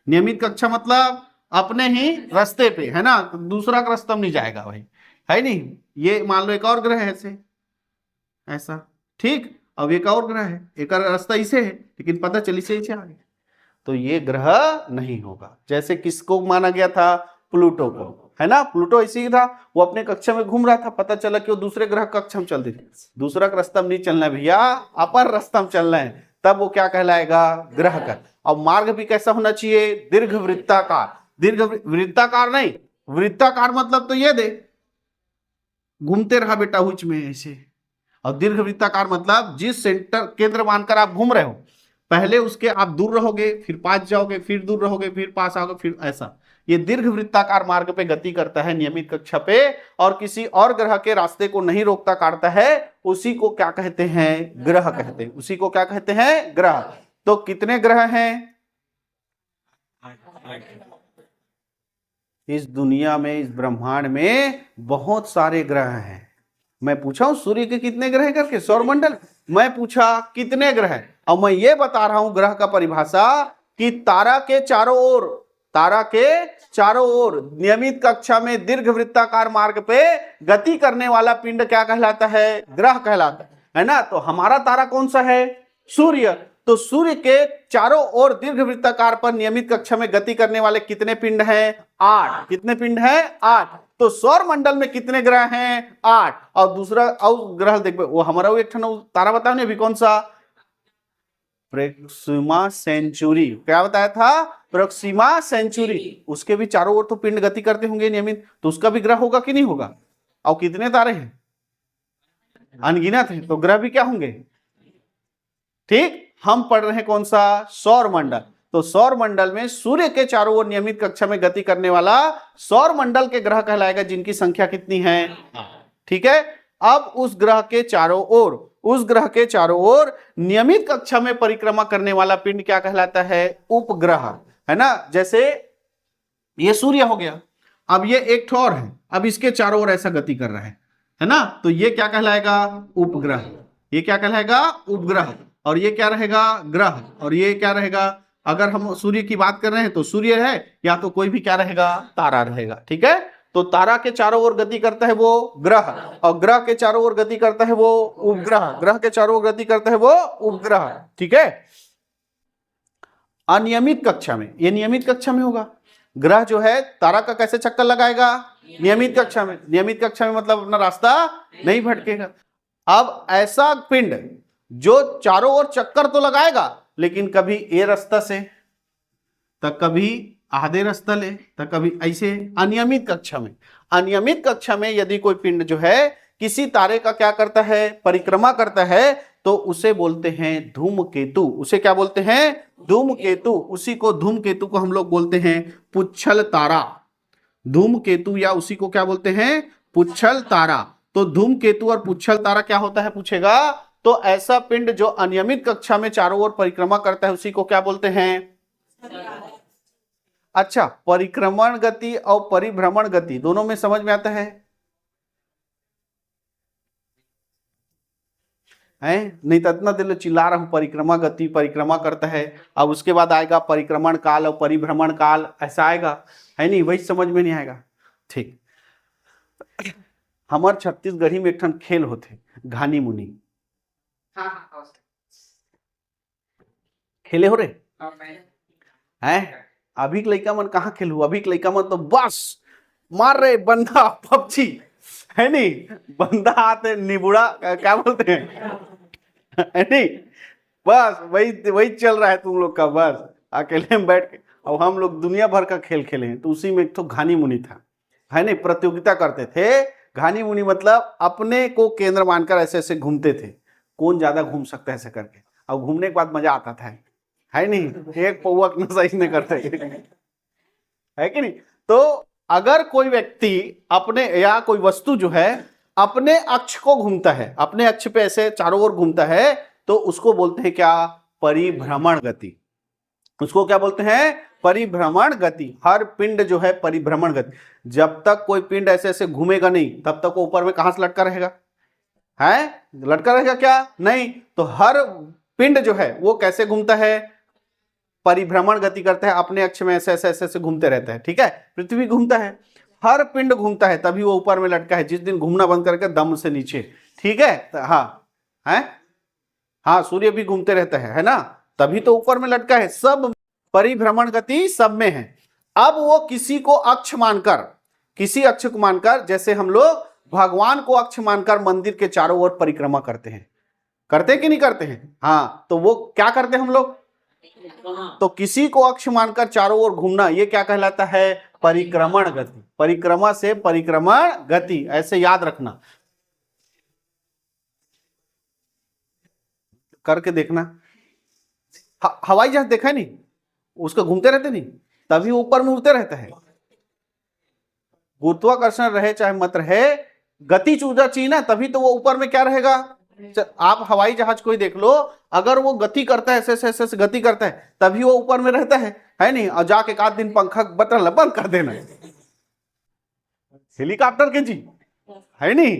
नियमित कक्षा मतलब अपने ही रास्ते पे है ना, तो दूसरा का रास्ता नहीं जाएगा भाई, है नहीं। ये मान लो एक और ग्रह है ऐसे, ऐसा, ठीक। अब एक और ग्रह है, एक रास्ता इसे है, लेकिन पता चली से इसे आगे, तो ये ग्रह नहीं होगा। जैसे किसको माना गया था? प्लूटो को, है ना। प्लूटो ऐसे ही था, वो अपने कक्षा में घूम रहा था, पता चला कि वो दूसरे ग्रह कक्षा में चल रही, दूसरा रास्ता में नहीं चलना है भैया, अपर रास्ता में चलना है, तब वो क्या कहलाएगा? ग्रह का। और मार्ग भी कैसा होना चाहिए? दीर्घवृत्ताकार। दीर्घवृत्ताकार नहीं, वृत्ताकार मतलब तो ये दे, घूमते रहा बेटा हुच में ऐसे। और दीर्घवृत्ताकार मतलब जिस सेंटर केंद्र मानकर आप घूम रहे हो, पहले उसके आप दूर रहोगे, फिर पास जाओगे, फिर दूर रहोगे, फिर पास आओगे, फिर ऐसा। ये दीर्घवृत्ताकार मार्ग पे गति करता है नियमित कक्षा पे, और किसी और ग्रह के रास्ते को नहीं रोकता काटता है, उसी को क्या कहते हैं? ग्रह कहते हैं। उसी को क्या कहते हैं? ग्रह। तो कितने ग्रह हैं इस दुनिया में, इस ब्रह्मांड में? बहुत सारे ग्रह हैं। मैं पूछा हूं सूर्य के कितने ग्रह करके, सौरमंडल, मैं पूछा कितने ग्रह, और मैं ये बता रहा हूं ग्रह का परिभाषा कि तारा के चारों ओर, तारा के चारों ओर नियमित कक्षा में दीर्घवृत्ताकार मार्ग पे गति करने वाला पिंड क्या कहलाता है? ग्रह कहलाता है ना। तो हमारा तारा कौन सा है? सूर्य। तो सूर्य के चारों ओर दीर्घवृत्ताकार पर नियमित कक्षा में गति करने वाले कितने पिंड हैं? 8। कितने पिंड हैं? 8। तो सौर मंडल में कितने ग्रह हैं? 8। और दूसरा और ग्रह देख, वो हमारा वो एक तारा बताओ ना अभी, कौन सा? Proxima Centauri. क्या बताया था? Proxima Centauri. उसके भी चारों ओर तो पिंड गति करते होंगे नियमित, तो उसका भी ग्रह होगा कि नहीं होगा? और कितने तारे हैं? अनगिनत है, तो ग्रह भी क्या होंगे? ठीक। हम पढ़ रहे हैं कौन सा? सौर मंडल। तो सौर मंडल में सूर्य के चारों ओर नियमित कक्षा में गति करने वाला सौर मंडल के ग्रह कहलाएगा, जिनकी संख्या कितनी है? ठीक है। अब उस ग्रह के चारों ओर, उस ग्रह के चारों ओर नियमित कक्षा में परिक्रमा करने वाला पिंड क्या कहलाता है? उपग्रह, है ना। जैसे ये सूर्य हो गया, अब ये एक ठोर है, अब इसके चारों ओर ऐसा गति कर रहा है ना, तो ये क्या कहलाएगा? उपग्रह। ये क्या कहलाएगा? उपग्रह। और ये क्या रहेगा? ग्रह। और ये क्या रहेगा? अगर हम सूर्य की बात कर रहे हैं तो सूर्य है, या तो कोई भी क्या रहेगा? तारा रहेगा। ठीक है। तो तारा के चारों ओर गति करता है वो ग्रह, और ग्रह के चारों ओर गति करता है वो उपग्रह, ग्रह के चारों ओर गति करता है वो उपग्रह। ठीक है। अनियमित कक्षा में, ये नियमित कक्षा में होगा। ग्रह जो है तारा का कैसे चक्कर लगाएगा? नियमित कक्षा में। नियमित कक्षा में मतलब अपना रास्ता नहीं भटकेगा। अब ऐसा पिंड जो चारों ओर चक्कर तो लगाएगा, लेकिन कभी ए रास्ता से, तो कभी आधे रास्ता ले, तो कभी ऐसे, अनियमित कक्षा में। अनियमित कक्षा में यदि कोई पिंड जो है किसी तारे का क्या करता है? परिक्रमा करता है, तो उसे बोलते हैं धूमकेतु। उसे क्या बोलते हैं? धूमकेतु। उसी को, धूमकेतु को हम लोग बोलते हैं पुच्छल तारा। धूमकेतु या उसी को क्या बोलते हैं? पुच्छल तारा। तो धूमकेतु और पुच्छल तारा क्या होता है पूछेगा, तो ऐसा पिंड जो अनियमित कक्षा में चारों ओर परिक्रमा करता है, उसी को क्या बोलते हैं? अच्छा, परिक्रमण गति और परिभ्रमण गति दोनों में समझ में आता है? नहीं तो इतना दिल चिल्ला रहा हूं, परिक्रमा गति, परिक्रमा करता है। अब उसके बाद आएगा परिक्रमण काल और परिभ्रमण काल, ऐसा आएगा, है नहीं? वही समझ में नहीं आएगा। ठीक। हमार छत्तीसगढ़ी में एक ठन खेल होते, घानी मुनी। खेले हो रे? हैं? अभी के लइका मन कहाँ खेलू? अभी के लइका मन तो बस मार रहे बंदा पबजी, है नहीं? बंदा आते निबुड़ा, क्या बोलते हैं, है नहीं? बस वही चल रहा है तुम लोग का, बस अकेले में बैठ के। और हम लोग दुनिया भर का खेल खेले हैं। तो उसी में एक तो घानी मुनि था, है नहीं? प्रतियोगिता करते थे। घानी मुनि मतलब अपने को केंद्र मानकर ऐसे ऐसे घूमते थे, कौन ज्यादा घूम सकता है ऐसे करके। और घूमने के बाद मजा आता था, है नहीं? एक पौआ नशा इसने करते है कि नहीं? तो अगर कोई व्यक्ति अपने या कोई वस्तु जो है अपने अक्ष को घूमता है, अपने अक्ष पे ऐसे चारों ओर घूमता है, तो उसको बोलते हैं क्या, परिभ्रमण गति। उसको क्या बोलते हैं, परिभ्रमण गति। हर पिंड जो है परिभ्रमण गति, जब तक कोई पिंड ऐसे ऐसे घूमेगा नहीं तब तक वो ऊपर में कहां से लटका रहेगा, है लटका रहेगा क्या, नहीं। तो हर पिंड जो है वो कैसे घूमता है, परिभ्रमण गति करता है, अपने अक्ष में ऐसे ऐसे ऐसे घूमते रहता है, ठीक है। पृथ्वी घूमता है, हर पिंड घूमता है, तभी वो ऊपर में लटका है। जिस दिन घूमना बंद करके दम से नीचे, ठीक है। हाँ है, हाँ सूर्य भी घूमते रहता है ना, तभी तो ऊपर में लटका है। सब परिभ्रमण गति सब में है। अब वो किसी को अक्ष मानकर, किसी अक्ष को मानकर, जैसे हम लोग भगवान को अक्ष मानकर मंदिर के चारों ओर परिक्रमा करते हैं, करते कि नहीं करते हैं, हाँ। तो वो क्या करते हैं हम लोग, तो किसी को अक्ष मानकर चारों ओर घूमना, ये क्या कहलाता है, परिक्रमण गति। परिक्रमा से परिक्रमण गति, ऐसे याद रखना, करके देखना। हवाई जहाज देखा है नहीं, उसको घूमते रहते नहीं, तभी ऊपर में उड़ते रहता है। गुरुत्वाकर्षण रहे चाहे मत रहे, गति चूजा चाहिए ना, तभी तो वो ऊपर में क्या रहेगा। आप हवाई जहाज को ही देख लो, अगर वो गति करता है, ऐसे ऐसे गति करता है, तभी वो ऊपर में रहता है नहीं। और जाके एक आध दिन पंखा बटन बंद कर देना, हेलीकॉप्टर के जी है नहीं,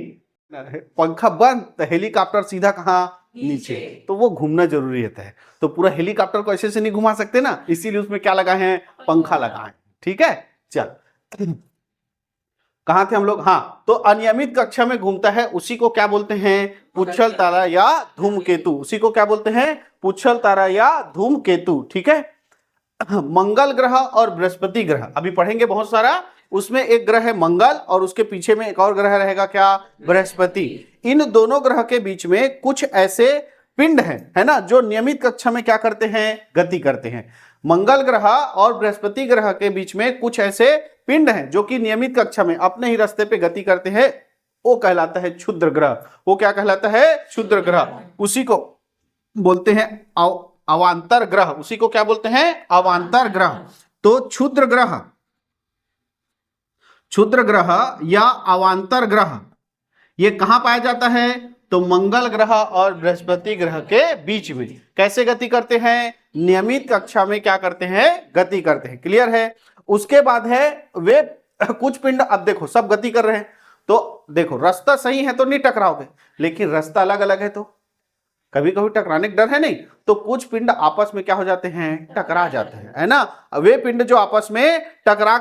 पंखा बंद तो हेलीकॉप्टर सीधा कहाँ, नीचे। तो वो घूमना जरूरी रहता है। तो पूरा हेलीकॉप्टर को ऐसे से नहीं घुमा सकते ना, इसीलिए उसमें क्या लगाए हैं, पंखा लगाए हैं, ठीक है। चल कहां थे हम लोग, हाँ। तो अनियमित कक्षा में घूमता है, उसी को क्या बोलते हैं, पुच्छल तारा या धूमकेतु। उसी को क्या बोलते हैं, पुच्छल तारा या धूमकेतु, ठीक है। मंगल ग्रह और बृहस्पति ग्रह अभी पढ़ेंगे बहुत सारा। उसमें एक ग्रह है मंगल और उसके पीछे में एक और ग्रह रहेगा क्या, बृहस्पति। इन दोनों ग्रह के बीच में कुछ ऐसे पिंड हैं, है ना, जो नियमित कक्षा में क्या करते हैं, गति करते हैं। मंगल ग्रह और बृहस्पति ग्रह के बीच में कुछ ऐसे पिंड हैं जो कि नियमित कक्षा में अपने ही रास्ते पे गति करते हैं, वो कहलाता है क्षुद्र ग्रह। वो क्या कहलाता है, क्षुद्र ग्रह। उसी को बोलते हैं अवांतर ग्रह। उसी को क्या बोलते हैं, अवांतर ग्रह। तो क्षुद्र ग्रह या अवांतर ग्रह ये कहां पाया जाता है, तो मंगल ग्रह और बृहस्पति ग्रह के बीच में। कैसे गति करते हैं, नियमित कक्षा में क्या करते हैं, गति करते हैं। क्लियर है। उसके बाद है वे कुछ पिंड, अब देखो सब गति कर रहे हैं, तो देखो रास्ता सही है तो नहीं टकराओगे, लेकिन रास्ता अलग अलग है तो कभी कभी टकराने का डर है नहीं, तो कुछ पिंड आपस में क्या हो जाते हैं, टकरा जाते हैं, है ना। वे पिंड जो आपस में टकरा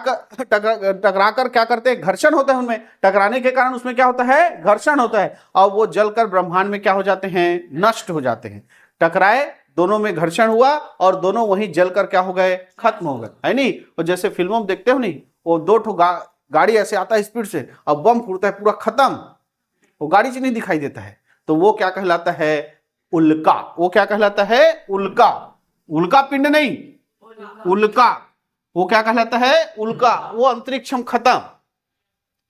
कर क्या करते हैं, घर्षण होता है उनमें, टकराने के कारण उसमें क्या होता है, घर्षण होता है, और वो जलकर ब्रह्मांड में क्या हो जाते हैं, नष्ट हो जाते हैं। टकराए, दोनों में घर्षण हुआ और दोनों वहीं जलकर क्या हो गए, खत्म हो गए, है नहीं। और जैसे फिल्मों में देखते हो नहीं, वो दो ठो गाड़ी ऐसे आता है स्पीड से और बम फूटता है, पूरा खत्म, वो गाड़ी से नहीं दिखाई देता है, तो वो क्या कहलाता है, उल्का। वो क्या कहलाता है, उल्का। उल्का पिंड नहीं, उल्का। वो क्या कहलाता है, उल्का। वो अंतरिक्ष में खत्म,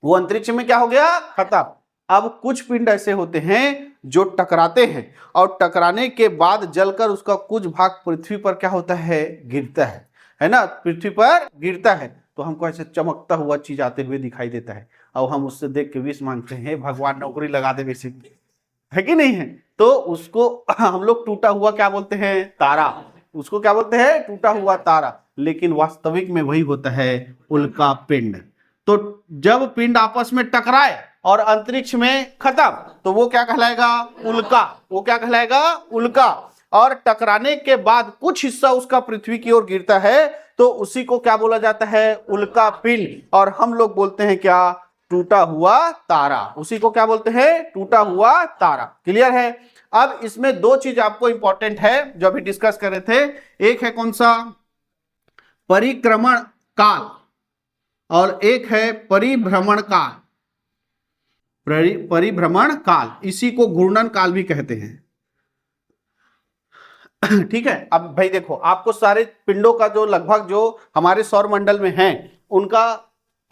वो अंतरिक्ष में क्या हो गया, खत्म। अब कुछ पिंड ऐसे होते हैं जो टकराते हैं और टकराने के बाद जलकर उसका कुछ भाग पृथ्वी पर क्या होता है, गिरता है ना, पृथ्वी पर गिरता है, तो हमको ऐसे चमकता हुआ चीज आते हुए दिखाई देता है, और हम उससे देख के विश मांगते हैं, भगवान नौकरी लगा दे, वैसे है कि नहीं है। तो उसको हम लोग टूटा हुआ क्या बोलते हैं, तारा। उसको क्या बोलते हैं, टूटा हुआ तारा। लेकिन वास्तविक में वही होता है, उल्का पिंड। तो जब पिंड आपस में टकराए और अंतरिक्ष में खत्म, तो वो क्या कहलाएगा, उल्का। वो क्या कहलाएगा, उल्का। और टकराने के बाद कुछ हिस्सा उसका पृथ्वी की ओर गिरता है, तो उसी को क्या बोला जाता है, उल्का पिंड। और हम लोग बोलते हैं क्या, टूटा हुआ तारा। उसी को क्या बोलते हैं, टूटा हुआ तारा। क्लियर है। अब इसमें दो चीज आपको इंपॉर्टेंट है जो अभी डिस्कस कर रहे थे। एक है कौन सा, परिक्रमण काल, और एक है परिभ्रमण काल। परिभ्रमण काल, इसी को घूर्णन काल भी कहते हैं। ठीक है। अब भाई देखो, आपको सारे पिंडों का जो लगभग जो हमारे सौर मंडल में हैं उनका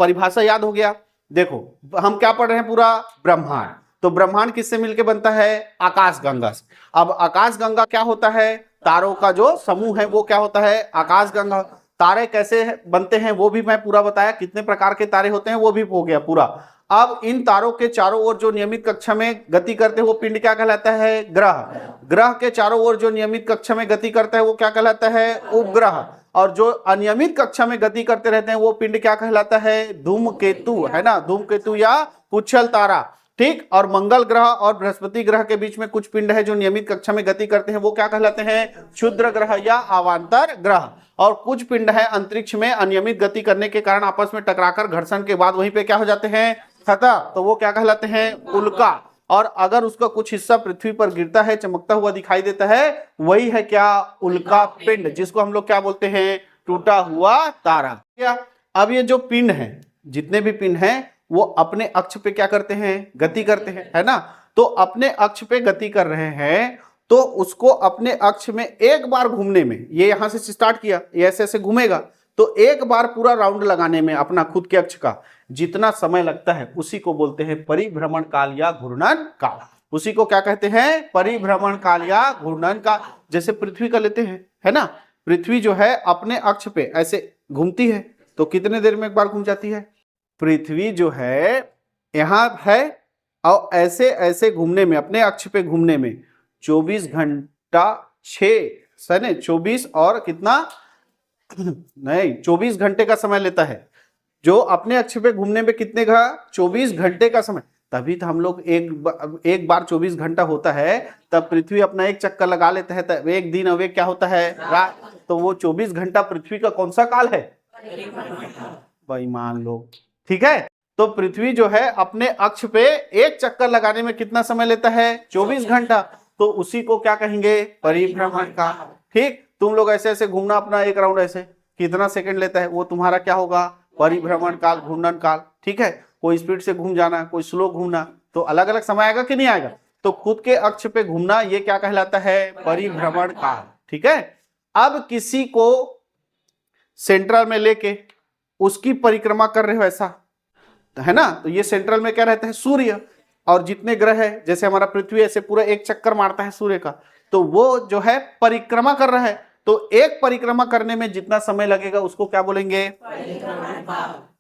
परिभाषा याद हो गया। देखो हम क्या पढ़ रहे हैं, पूरा ब्रह्मांड। तो ब्रह्मांड किससे मिलके बनता है, आकाश गंगा से। अब आकाश गंगा क्या होता है, तारों का जो समूह है वो क्या होता है, आकाश गंगा। तारे कैसे बनते हैं वो भी मैं पूरा बताया, कितने प्रकार के तारे होते हैं वो भी हो गया पूरा। अब इन तारों के चारों ओर जो नियमित कक्षा में गति करते हैं वो पिंड क्या कहलाता है? ग्रह। ग्रह के चारों ओर जो नियमित कक्षा में गति करता है वो क्या कहलाता है? उपग्रह। और जो अनियमित कक्षा में गति करते रहते हैं वो पिंड क्या कहलाता है? धूमकेतु, है ना, धूमकेतु या पुच्छल तारा। ठीक, और मंगल ग्रह और बृहस्पति ग्रह के बीच में कुछ पिंड है जो नियमित कक्षा में गति करते हैं, वो क्या कहलाते हैं? क्षुद्र ग्रह या अवांतर ग्रह। और कुछ पिंड है अंतरिक्ष में अनियमित गति करने के कारण आपस में टकराकर घर्षण के बाद वहीं पे क्या हो जाते हैं? खता, तो वो क्या कहलाते हैं? उल्का। और अगर उसका कुछ हिस्सा पृथ्वी पर गिरता है, चमकता हुआ दिखाई देता है, वही है क्या? उल्का पिंड, जिसको हम लोग क्या बोलते हैं? टूटा हुआ तारा। क्या अब ये जो पिंड है, जितने भी पिंड हैं वो अपने अक्ष पे क्या करते हैं? गति करते हैं, है ना। तो अपने अक्ष पे गति कर रहे हैं तो उसको अपने अक्ष में एक बार घूमने में, ये यहां से स्टार्ट किया, ये ऐसे ऐसे घूमेगा, तो एक बार पूरा राउंड लगाने में अपना खुद के अक्ष का जितना समय लगता है उसी को बोलते हैं परिभ्रमण काल या घूर्णन काल। उसी को क्या कहते हैं? परिभ्रमण काल या घूर्णन काल। जैसे पृथ्वी का लेते हैं, है ना, पृथ्वी जो है अपने अक्ष पे ऐसे घूमती है तो कितने देर में एक बार घूम जाती है? पृथ्वी जो है यहां है और ऐसे ऐसे घूमने में, अपने अक्ष पे घूमने में 24 घंटा 24 और कितना नहीं 24 घंटे का समय लेता है। जो अपने अक्ष पे घूमने में कितने का? 24 घंटे का समय। तभी तो हम लोग एक बार 24 घंटा होता है तब पृथ्वी अपना एक चक्कर लगा लेता है, तब एक दिन अवे क्या होता है? रात। तो वो 24 घंटा पृथ्वी का कौन सा काल है? भाई मान लो, ठीक है। तो पृथ्वी जो है अपने अक्ष पे एक चक्कर लगाने में कितना समय लेता है? 24 घंटा। तो उसी को क्या कहेंगे? परिभ्रमण काल। ठीक, तुम लोग ऐसे ऐसे घूमना अपना एक राउंड ऐसे कितना सेकंड लेता है, वो तुम्हारा क्या होगा? परिभ्रमण काल, घूर्णन काल। ठीक है, कोई स्पीड से घूम जाना, कोई स्लो घूमना, तो अलग अलग समय आएगा कि नहीं आएगा? तो खुद के अक्ष पे घूमना ये क्या कहलाता है? परिभ्रमण काल। ठीक है। अब किसी को सेंट्रल में लेके उसकी परिक्रमा कर रहे हो ऐसा, है ना, तो ये सेंट्रल में क्या रहता है? सूर्य। और जितने ग्रह है, जैसे हमारा पृथ्वी ऐसे पूरा एक चक्कर मारता है सूर्य का, तो वो जो है परिक्रमा कर रहा है। तो एक परिक्रमा करने में जितना समय लगेगा उसको क्या बोलेंगे?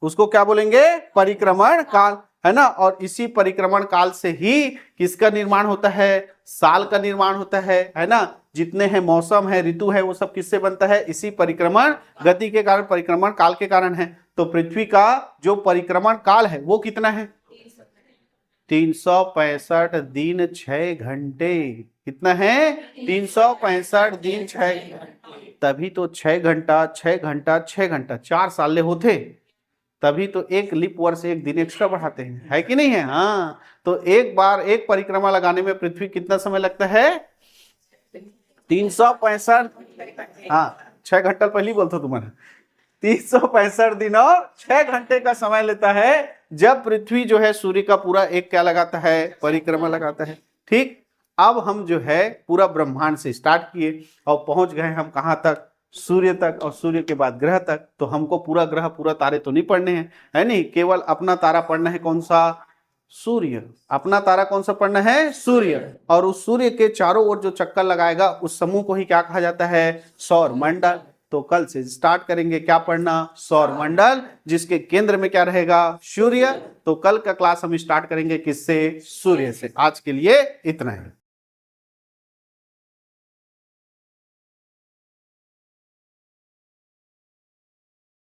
उसको क्या बोलेंगे? परिक्रमण काल, है ना। और इसी परिक्रमण काल से ही किसका निर्माण होता है? साल का निर्माण होता है ना। जितने हैं मौसम है, ऋतु है, वो सब किससे बनता है? इसी परिक्रमण गति के कारण, परिक्रमण काल के कारण है। तो पृथ्वी का जो परिक्रमण काल है वो कितना है? 365 दिन 6 घंटे। कितना है? 365 दिन 6 घंटे। तभी तो 6 घंटा 6 घंटा 6 घंटा 4 साल होते, तभी तो एक लीप वर्ष एक दिन एक्स्ट्रा बढ़ाते हैं, है कि नहीं है? हाँ, तो एक बार एक परिक्रमा लगाने में पृथ्वी कितना समय लगता है? 365। हाँ, 6 घंटा पहले बोलता तुम्हारा, 365 दिन और 6 घंटे का समय लेता है जब पृथ्वी जो है सूर्य का पूरा एक क्या लगाता है? परिक्रमा लगाता है। ठीक, अब हम जो है पूरा ब्रह्मांड से स्टार्ट किए और पहुंच गए हम कहां तक? सूर्य तक, और सूर्य के बाद ग्रह तक। तो हमको पूरा ग्रह पूरा तारे तो नहीं पढ़ने हैं, है नहीं, केवल अपना तारा पढ़ना है। कौन सा? सूर्य। अपना तारा कौन सा पढ़ना है? सूर्य। और उस सूर्य के चारों ओर जो चक्कर लगाएगा उस समूह को ही क्या कहा जाता है? सौर मंडल। तो कल से स्टार्ट करेंगे क्या पढ़ना? सौर मंडल, जिसके केंद्र में क्या रहेगा? सूर्य। तो कल का क्लास हम स्टार्ट करेंगे किससे? सूर्य से। आज के लिए इतना ही।